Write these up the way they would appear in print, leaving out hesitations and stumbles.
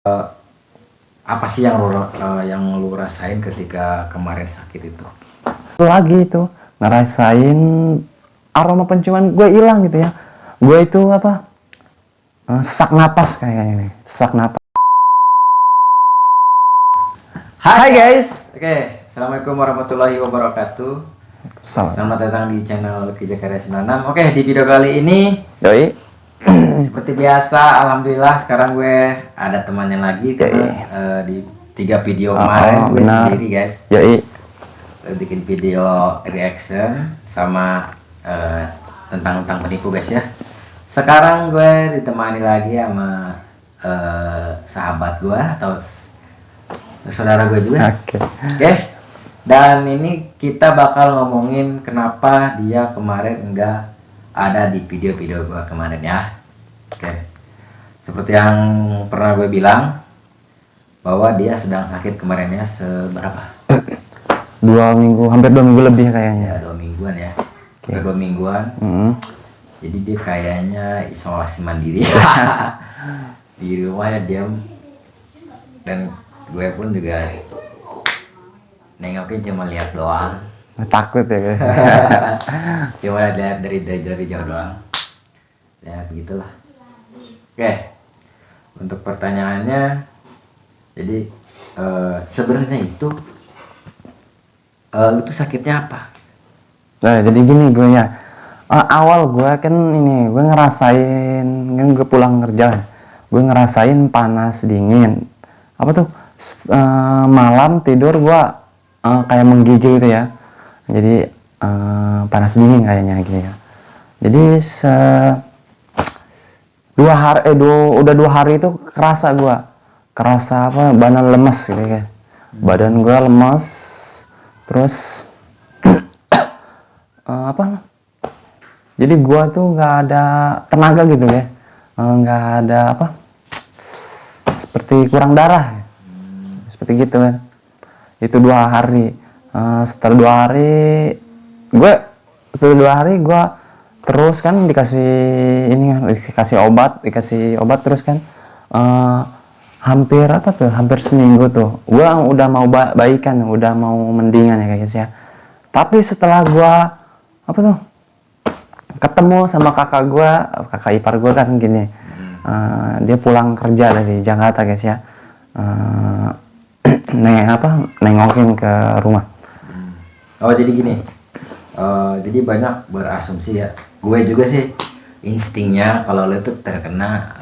Eh, apa sih yang lu rasain ketika kemarin sakit itu? Lagi itu ngerasain aroma penciuman gue hilang gitu ya. Gue itu sesak napas kayaknya nih, sesak napas. Hai guys. Oke, assalamualaikum warahmatullahi wabarakatuh. Selamat datang di channel Kijek Karya 96. Oke, di video kali ini Yoi. seperti biasa, alhamdulillah sekarang gue ada temannya lagi karena di 3 video kemarin gue benar. sendiri guys. Yoi. Bikin video reaction sama tentang penipu guys ya. Sekarang gue ditemani lagi sama sahabat gue atau saudara gue juga. Oke. Dan ini kita bakal ngomongin kenapa dia kemarin enggak ada di video-video gue kemarin ya. Oke. Seperti yang pernah gue bilang bahwa dia sedang sakit kemarin ya, seberapa? 2 minggu, hampir 2 minggu lebih kayaknya. Ya 2 mingguan ya. Oke. 2 mingguan. Jadi dia kayaknya isolasi mandiri. Di rumah ya diam. Dan gue pun juga nengokin cuma lihat doang. Takut ya guys. Cuma lihat dari jauh doang. Ya begitulah. Oke. Untuk pertanyaannya, jadi sebenarnya itu lu tuh sakitnya apa? Nah, jadi gini gue ya. Awal gue kan gue ngerasain, kan gue pulang kerja, gue ngerasain panas dingin. Apa tuh? Malam tidur gue kayak menggigil gitu ya. Jadi panas dingin kayaknya gitu ya. Jadi udah 2 hari itu kerasa badan lemes gitu ya. Badan gue lemes, terus jadi gue tuh nggak ada tenaga gitu guys, nggak ada seperti kurang darah, seperti gitu kan. Itu 2 hari. Setelah 2 hari gue terus kan dikasih obat terus kan. Hampir seminggu tuh gue udah mau baikan, udah mau mendingan ya guys ya. Tapi setelah gue ketemu sama kakak ipar gue kan gini, dia pulang kerja dari Jakarta guys ya, nengokin ke rumah. Oh jadi gini, jadi banyak berasumsi ya. Gue juga sih instingnya kalau lo itu terkena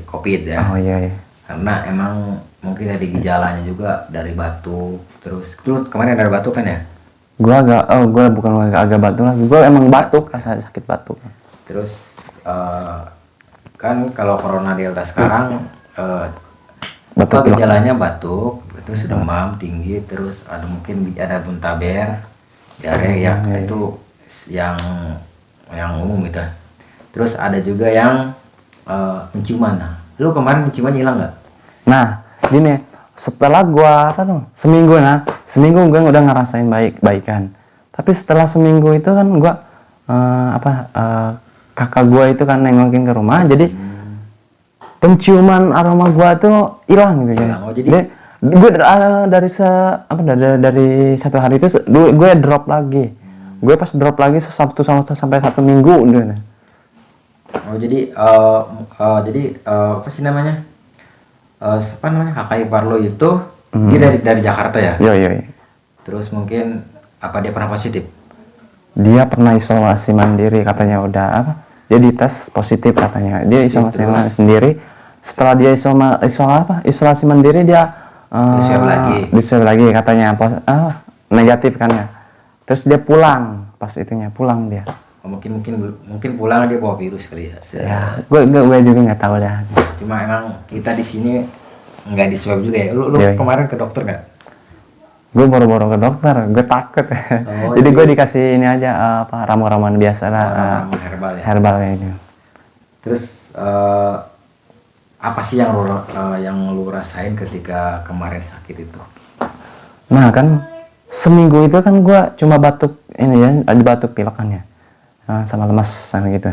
COVID ya. Oh iya. Karena emang mungkin dari gejalanya juga dari batuk, terus lu kemarin ada batuk kan ya? Gue bukan agak batuk lagi, gue emang batuk, sakit batuk. Terus kan kalau corona delta sekarang gejalanya batuk, terus demam tinggi, terus mungkin ada muntaber, diare ya, itu yang umum gitu. Terus ada juga yang penciuman. Nah, lu kemarin penciuman hilang nggak? Nah, gini, setelah gua seminggu gue udah ngerasain baikan. Tapi setelah seminggu itu kan gua kakak gua itu kan nengokin ke rumah, jadi penciuman aroma gua tuh hilang gitu ya. Oh, jadi gue dari 1 hari itu gue drop lagi. Gue pas drop lagi Sabtu sampai 1 minggu udah. Oh jadi apa sih namanya? Kakak ipar lo itu dia dari Jakarta ya? Iya. Terus mungkin dia pernah positif? Dia pernah isolasi mandiri katanya, dia dites positif katanya. Dia isolasi sendiri. Setelah dia isolasi mandiri dia diswab lagi katanya negatif kan ya. Terus dia pulang dia. Oh, mungkin pulang dia bawa virus kali ya. Gue juga nggak tahu dah. Cuma emang kita di sini nggak di swab juga ya. Lu kemarin ke dokter nggak? Gue boro-boro ke dokter, gue takut. Jadi gue dikasih ini aja ramuan-ramuan biasa lah, ramuan herbal kayak gitu. Terus apa sih yang lu rasain ketika kemarin sakit itu? Nah kan seminggu itu kan gue cuma batuk ada batuk pilek kan ya. Sama lemas sama gitu.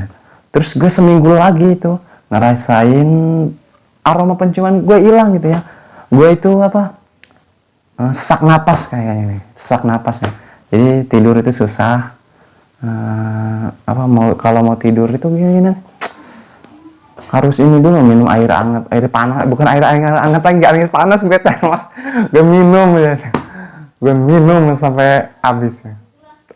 Terus gue seminggu lagi itu ngerasain aroma penciuman gue hilang gitu ya. Gue itu apa, sesak napas kayaknya nih, sesak napas ya. Jadi tidur itu susah. Apa kalau mau tidur itu gini, harus ini dulu minum air hangat, air panas, bukan air hangat lagi, air panas, gue termos, gue minum ya, gue minum sampai habis ya.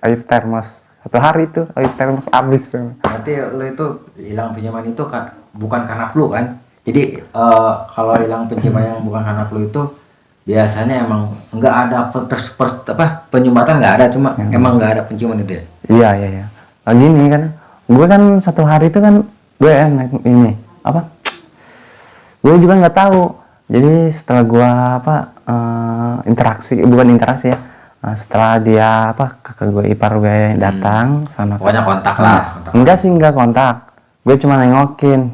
Air termos 1 hari itu air termos habis. Berarti lo itu hilang penciuman itu kan bukan karena flu kan? Jadi kalau hilang penciuman yang bukan karena flu itu biasanya emang nggak ada penyumbatan, nggak ada, cuma emang nggak ada penciuman itu ya? Iya. Nah, gini kan, gue kan 1 hari itu kan gue ini apa? Gue juga nggak tahu. Jadi setelah gue apa bukan interaksi ya. Setelah dia apa kakak gue ipar gue datang sama Pokoknya kontak lah. enggak sih, enggak kontak, gue cuma nengokin,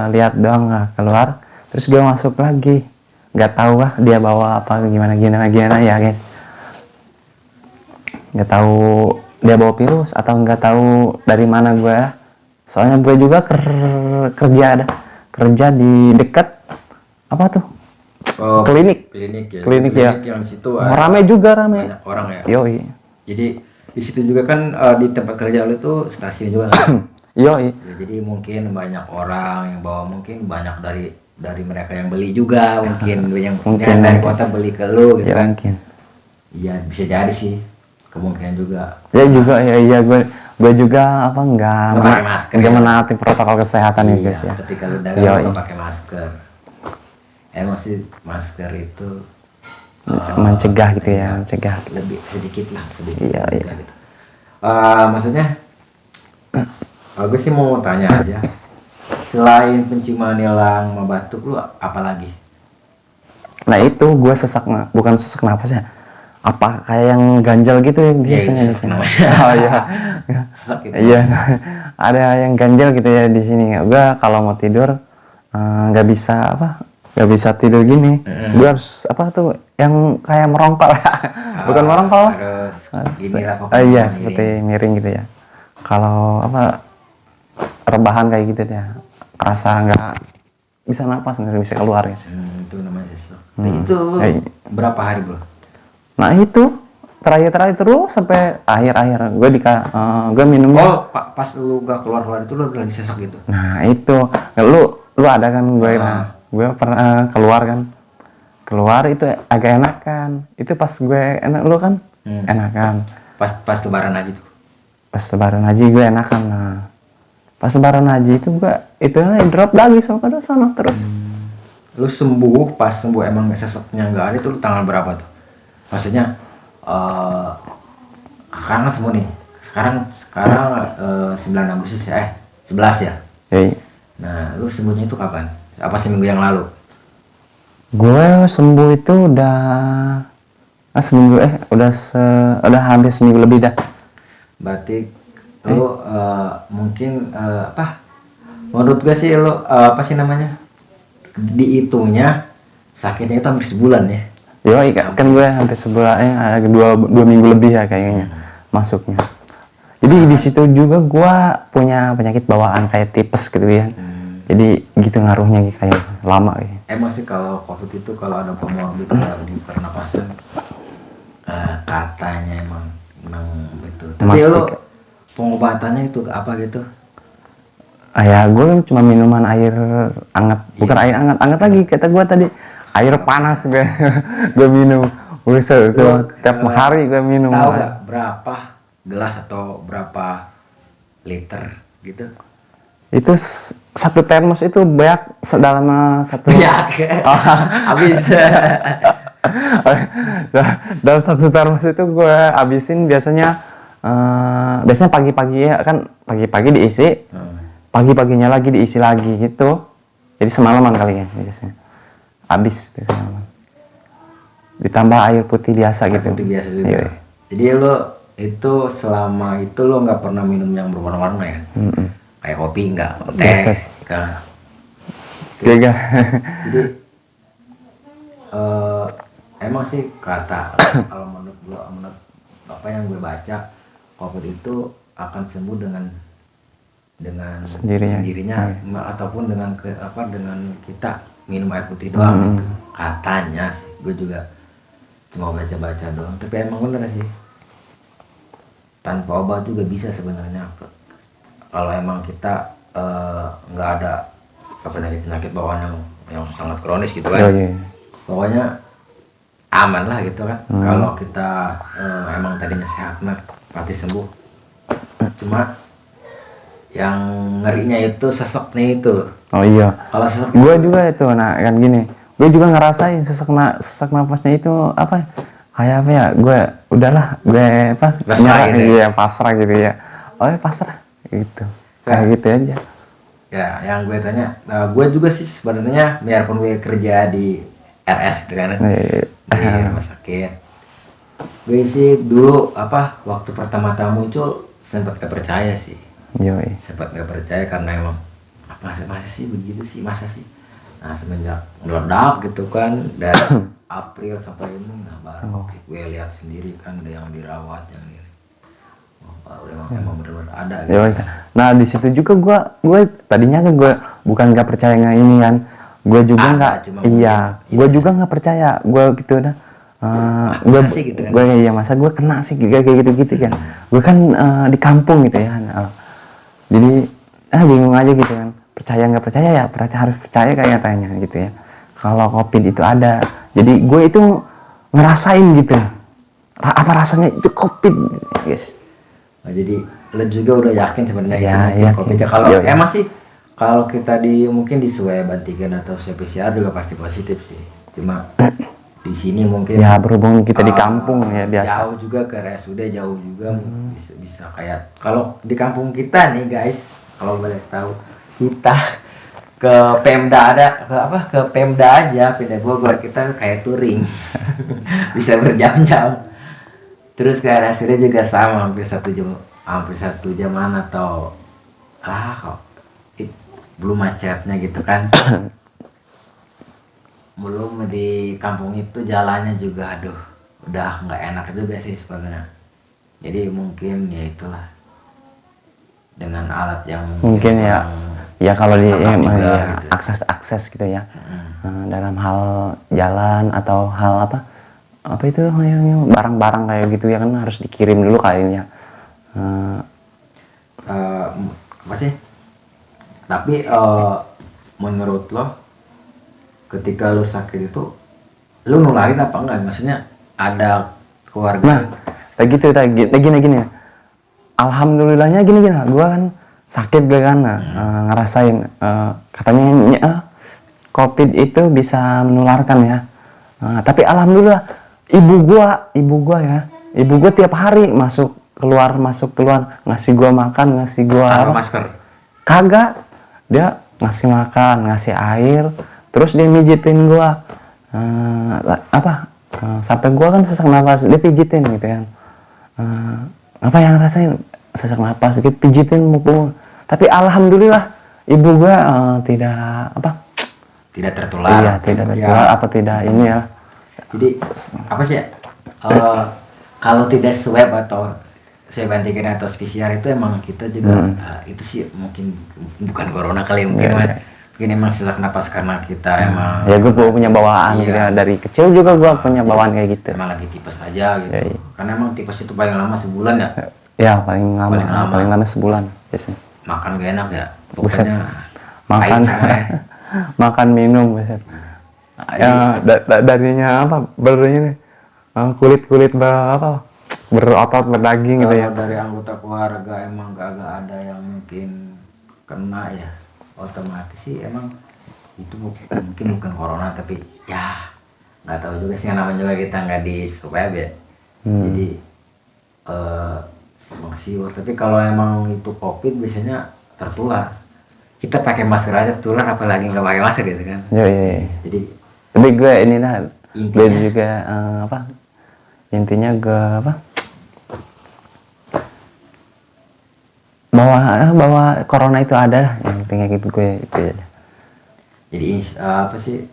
lihat doang keluar, terus gue masuk lagi, nggak tahu lah dia bawa apa gimana ya guys, nggak tahu dia bawa virus atau nggak tahu dari mana gue, soalnya gue juga kerja di dekat apa tuh, klinik ya. Yang di situ Rame banyak orang ya. Yoi. Jadi di situ juga kan di tempat kerja lo itu stasiun juga kan? Yoi. Ya, jadi mungkin banyak orang yang bawa, mungkin banyak dari mereka yang beli juga, mungkin yang dari kota beli ke lo gitu Ya kan? mungkin. Iya bisa jadi sih, kemungkinan juga. Ya juga ya gue juga apa Pakai masker, nggak ya? menaati protokol kesehatan ya guys ya. Ketika lu dagang lu pakai masker. Emang sih masker itu mencegah gitu ya, mencegah. Lebih sedikit. Iya. Gitu. Maksudnya gue sih mau tanya aja, selain penciuman hilang sama batuk lu apa lagi? Nah itu gue bukan sesak napas ya, apa kayak yang ganjal gitu ya biasanya di sini. Oh iya. Iya. Ada yang ganjal gitu ya di sini. Gue kalau mau tidur nggak bisa tidur gini. Gue harus apa tuh yang kayak merongkol. Bukan merongkol. Harus gini lah pokoknya. Iya, seperti miring gitu ya. Kalau apa rebahan kayak gitu ya, kerasa nggak bisa napas, nggak bisa keluar ya. Itu namanya sesak. Itu berapa hari bro? Nah itu terakhir terus sampai akhir gue minumnya. Oh pas lu gak keluar itu lu lagi sesak gitu? Nah itu lu ada kan, gue pernah keluar itu agak enakan, itu pas gue enak, lu kan enakan pas lebaran aja tuh. Pas lebaran haji gue enakan. Nah pas lebaran haji itu gue itu drop lagi sama sana terus. Lu pas sembuh emang seseknya nggak ada, itu lu tanggal berapa tuh? Maksudnya sekarang semua nih, sekarang 9 Agustus ya, 11 ya. Nah lu sembuhnya itu kapan? Apa seminggu yang lalu? Gue sembuh itu udah seminggu udah hampir seminggu lebih dah. Berarti lu mungkin menurut gue sih lu apa sih namanya, dihitungnya sakitnya itu hampir sebulan ya. Yoi, kan gue hampir sebulan, ada 2 minggu lebih ya kayaknya masuknya. Jadi di situ juga gue punya penyakit bawaan kayak tipes gitu ya. Jadi gitu ngaruhnya kayak lama gitu. Emang sih kalau COVID itu kalau ada komorbid di pernapasan katanya emang betul. Tapi lo pengobatannya itu apa gitu? Ya gue kan cuma minuman air hangat, bukan air hangat lagi kata gue tadi, air panas gue minum. Buset tuh tiap hari gue minum. Tahu nggak berapa gelas atau berapa liter gitu? Itu satu termos itu banyak dalam satu. Habis. Dalam satu termos itu gue habisin biasanya pagi-pagi ya kan, pagi-pagi diisi, pagi-paginya lagi diisi lagi gitu. Jadi semalaman kali ya biasanya. Habis itu semalaman. Ditambah air putih biasa gitu. Putih biasa juga. Iya. Jadi lo itu selama itu lo nggak pernah minum yang berwarna-warna ya? Kayak kopi nggak, teh, Jadi emang sih kata kalau menurut apa yang gue baca, COVID itu akan sembuh dengan sendirinya ataupun dengan kita minum air putih doang gitu. Katanya sih, gue juga cuma baca-baca doang, tapi emang bener sih tanpa obat juga bisa sebenarnya kalau emang kita nggak ada penyakit bawaan yang sangat kronis gitu kan. Pokoknya aman lah gitu kan. Kalau kita emang tadinya sehat mah pasti sembuh. Cuma yang ngerinya itu seseknya itu. Oh iya. Kalau sesek Gue juga itu, nah kan gini. Gue juga ngerasain sesak nafasnya itu apa? Kayak apa ya? Gue udahlah, gue apa? Pasrah gitu ya, pasrah gitu ya. Oh ya pasrah gitu. Kayak gitu aja. Ya, yang gue tanya, gue juga sih sebenarnya biarpun gue kerja di RS gitu kan, di rumah sakit. Gue sih dulu apa waktu pertama-tama muncul sempat gak percaya sih. Yoi. Sempat gak percaya karena emang masa sih begitu sih, masa sih. Nah semenjak meledak gitu kan dari April sampai ini, nah baru gue lihat sendiri kan ada yang dirawat, yang ini. Emang bener-bener ada gitu. Yoi. Nah di situ juga gue tadinya kan gue bukan nggak percaya nggak ini kan, gue juga nggak, gue juga nggak percaya, gue gitu dah. Gue gitu kan? gue iya masa gue kena sih kayak gitu kan. Gue kan di kampung gitu ya. Jadi bingung aja gitu kan. Percaya nggak percaya ya, harus percaya kayak tanya gitu ya. Kalau COVID itu ada, jadi gue itu ngerasain gitu. Apa rasanya itu COVID, guys. Nah, jadi lo juga udah yakin sebenarnya ya COVID. Kalau emang sih kalau kita mungkin di swab antigen atau swab PCR juga pasti positif sih. Cuma di sini mungkin ya berhubung kita di kampung ya biasa. Jauh juga ke RSUD, jauh juga bisa kayak kalau di kampung kita nih guys, kalau boleh tahu kita ke Pemda ke Pemda aja, Pemda Bogor kita kayak touring bisa berjam-jam. Terus ke RSUD juga sama hampir 1 jaman atau kok belum macetnya gitu kan. Belum di kampung itu jalannya juga udah nggak enak juga sih sebenarnya. Jadi mungkin ya itulah dengan alat yang mungkin ya kalau di gitu. akses gitu ya. Dalam hal jalan atau hal apa itu yang barang-barang kayak gitu ya kan harus dikirim dulu kayaknya. Apa sih? Tapi menurut lo ketika lo sakit itu lo nularin apa enggak? Maksudnya ada keluarga? Nah, gini. Alhamdulillahnya gini, gua kan sakit kan, ngerasain katanya COVID itu bisa menularkan ya. Tapi alhamdulillah ibu gua tiap hari masuk keluar ngasih gua makan, ngasih gua masker. Kagak, dia ngasih makan, ngasih air, terus dia mijitin gua sampai gua kan sesak nafas, dia pijitin gitu kan. Apa yang rasain sesak nafas, gitu pijitin mukul. Tapi alhamdulillah ibu gua tidak tertular. Iya, tidak tertular tidak ini ya. Jadi apa sih? Kalau tidak swab atau swab antigen atau PCR itu emang kita juga itu sih mungkin bukan corona kali mungkin mungkin emang sesak napas karena kita emang ya gue punya bawaan gitu ya. Dari kecil juga gue punya bawaan kayak gitu. Emang lagi tipes aja gitu. Karena emang tipes itu paling lama sebulan ya. Ya paling lama sebulan biasanya. Makan gak enak ya. Pokoknya makan minum biasanya. Ya darinya barunya nih kulit berotot berdaging gitu ya. Dari anggota keluarga emang gak ada yang mungkin kena ya, otomatis sih emang itu mungkin bukan corona, tapi ya nggak tahu juga sih, namanya juga kita nggak di swab ya. Jadi emang siur. Tapi kalau emang itu COVID biasanya tertular. Kita pakai masker aja tertular, apalagi nggak pakai masker gitu kan. Iya. Jadi tapi gue ini gue juga intinya gue bahwa corona itu ada, yang pentingnya gitu gue itu aja. Jadi apa sih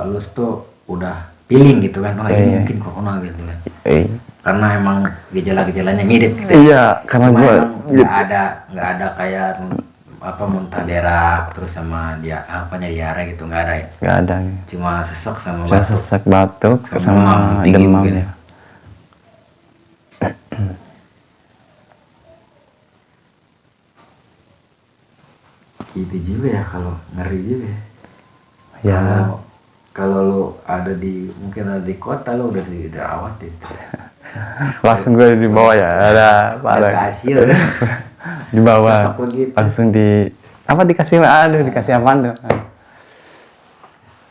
lu tuh udah feeling gitu kan, ini mungkin corona gitu kan. Karena emang gejala-gejalanya mirip gitu. Iya, karena gue nggak ada kayak apa muntah berak terus sama dia apanya diare gitu nggak ada ya? nggak ada. Cuma sesek sama Cuma batuk. sesak batuk Sama sama demam tinggi demam mungkin. ya. Gitu juga ya, kalau ngeri juga ya. Ya, Kalau lu ada di mungkin ada di kota lu udah dirawat itu. langsung gue dibawa ya. Ada Ada parah. hasil. Dibawa Sesek begitu. langsung dikasih dikasih apaan tuh?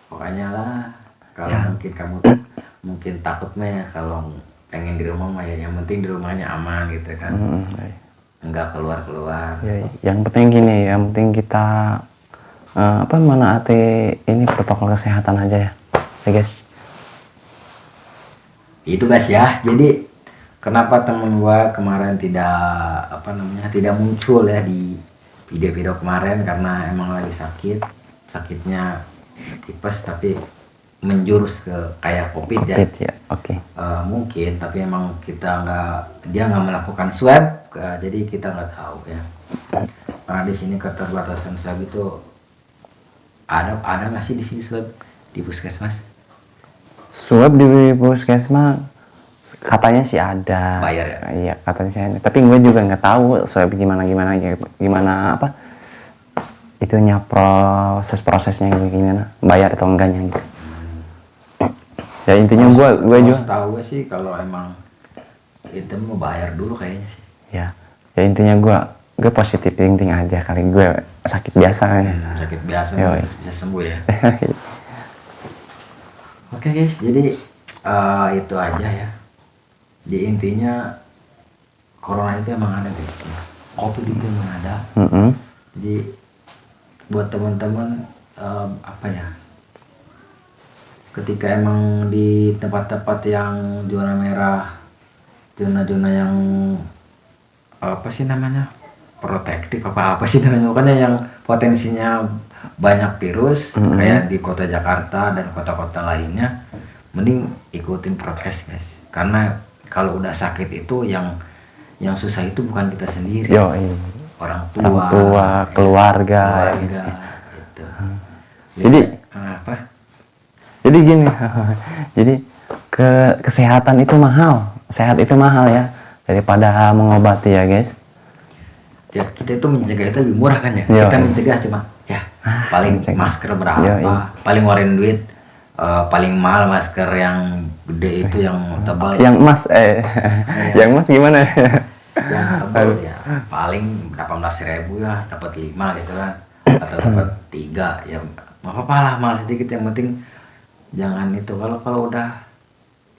Pokoknya lah kalau Ya. mungkin kamu mungkin takut mah ya kalau pengen di rumah mah ya yang penting di rumahnya aman gitu kan. Enggak keluar-keluar. Ya, yang penting gini, yang penting kita menaati ini protokol kesehatan aja ya, guys. Itu guys ya. Jadi kenapa temen gua kemarin tidak tidak muncul ya di video-video kemarin karena emang lagi sakitnya tipes tapi menjurus ke kayak COVID ya. COVID ya, oke. Mungkin tapi emang dia nggak melakukan swab, jadi kita nggak tahu ya. Karena di sini keterbatasan swab itu ada nggak sih di sini swab di puskesmas? Swab di puskesmas katanya sih ada. Bayar ya? Iya, katanya sih ada. Tapi gue juga nggak tahu swab gimana apa itunya prosesnya gimana, bayar atau enggaknya gitu. Ya intinya gue juga tahu gue sih kalau emang itu mau bayar dulu kayaknya sih. ya intinya gue positif thinking aja kali, gue sakit biasa ya. Sakit biasa Yoi. bisa sembuh ya. Oke guys, jadi itu aja ya. Di intinya corona itu emang ada guys ya. COVID itu emang ada. Jadi buat teman-teman ketika emang di tempat-tempat yang zona merah, zona-zona yang apa sih namanya, protektif apa sih namanya, pokoknya yang potensinya banyak virus kayak di kota Jakarta dan kota-kota lainnya, mending ikutin prokes guys, karena kalau udah sakit itu yang susah itu bukan kita sendiri, orang tua, keluarga gitu. Jadi jadi gini, jadi kesehatan itu mahal, sehat itu mahal ya daripada mengobati ya guys. Ya kita itu mencegah itu lebih murah kan ya. Kita mencegah cuma ya paling masker berapa, paling ngeluarin duit, paling mahal masker yang gede itu yang tebal. Yang emas yang emas gimana? Yang tebal ya paling 18.000 ya, dapat 5 gitu kan, atau dapat 3 ya nggak apa-apa lah, mahal sedikit yang penting jangan itu. Kalau udah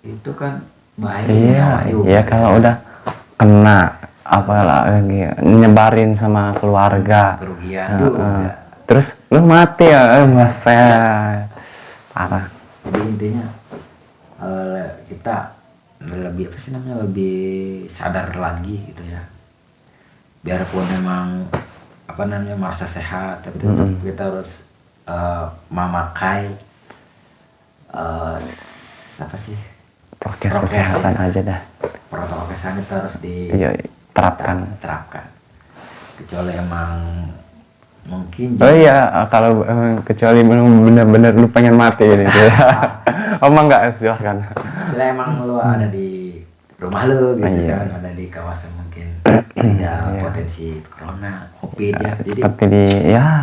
itu kan bahaya. Iya kalau udah kena apalagi nyebarin sama keluarga, kerugian juga. Terus lu mati ya, masa parah. Jadi intinya kita lebih lebih sadar lagi gitu ya, biarpun memang merasa sehat tapi tetap kita harus memakai prokes kesehatan aja dah. Protokol kesehatan itu harus diterapkan. Kecuali emang mungkin kalau kecuali benar-benar lu pengen mati gitu. Omong nggak, silahkan. Bila emang lu ada di rumah lu gitu kan, ada di kawasan mungkin tidak potensi corona, COVID ya. Seperti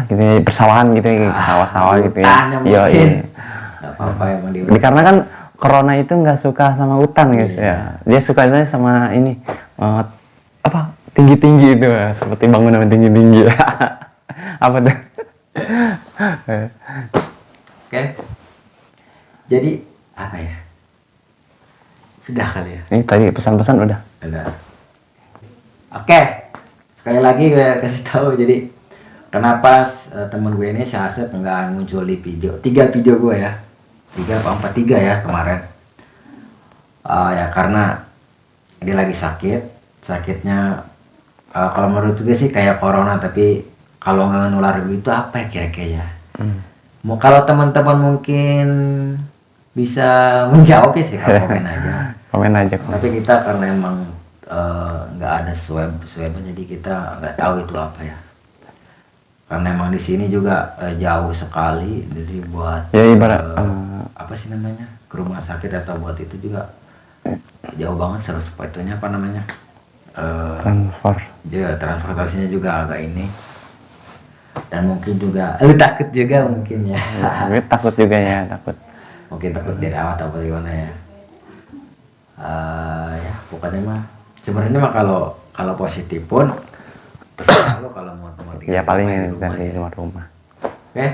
gitu persawahan gitu ya, sawah-sawah gitu ya. Nggak apa-apa emang karena kan corona itu nggak suka sama hutan guys ya. Dia sukanya sama ini tinggi-tinggi itu, seperti bangunan tinggi-tinggi. Apa tuh? Oke. Jadi apa ya? Sudah kali ya. Ini tadi pesan-pesan udah. Oke. Sekali lagi gue kasih tahu, jadi kenapa temen gue ini Syahsep nggak muncul di video 3 video gue ya, 3 apa 4 3 ya kemarin. Ya karena dia lagi sakitnya kalau menurut gue sih kayak corona, tapi kalau nggak nular itu apa ya kira-kira ya. Mau kalau teman-teman mungkin bisa menjawab ya sih, kalau komen aja. Tapi kita karena emang nggak ada swab jadi kita nggak tahu itu apa ya. karena emang di sini juga jauh sekali, jadi buat Ya ibarat apa sih namanya, ke rumah sakit atau buat itu juga jauh banget, harus itunya apa namanya, transfer. ya transportasinya juga agak ini, dan mungkin juga lu takut juga mungkin ya. Gue takut juga ya, takut. Mungkin takut dirawat atau gimana ya. Ya pokoknya mah sebenarnya mah kalau positif pun terserah lo kalau mau tinggal Ya paling di rumah dari ya. rumah. Oke,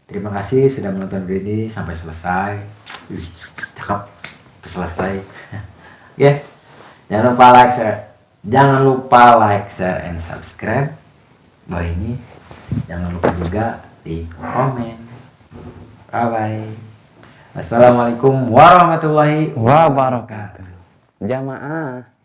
terima kasih sudah menonton video ini sampai selesai. Wih, cakep, sampai selesai. Oke, jangan lupa like, share, and subscribe. Bah ini jangan lupa juga di komen. Bye bye. Assalamualaikum warahmatullahi Wabarakatuh. Jamaah.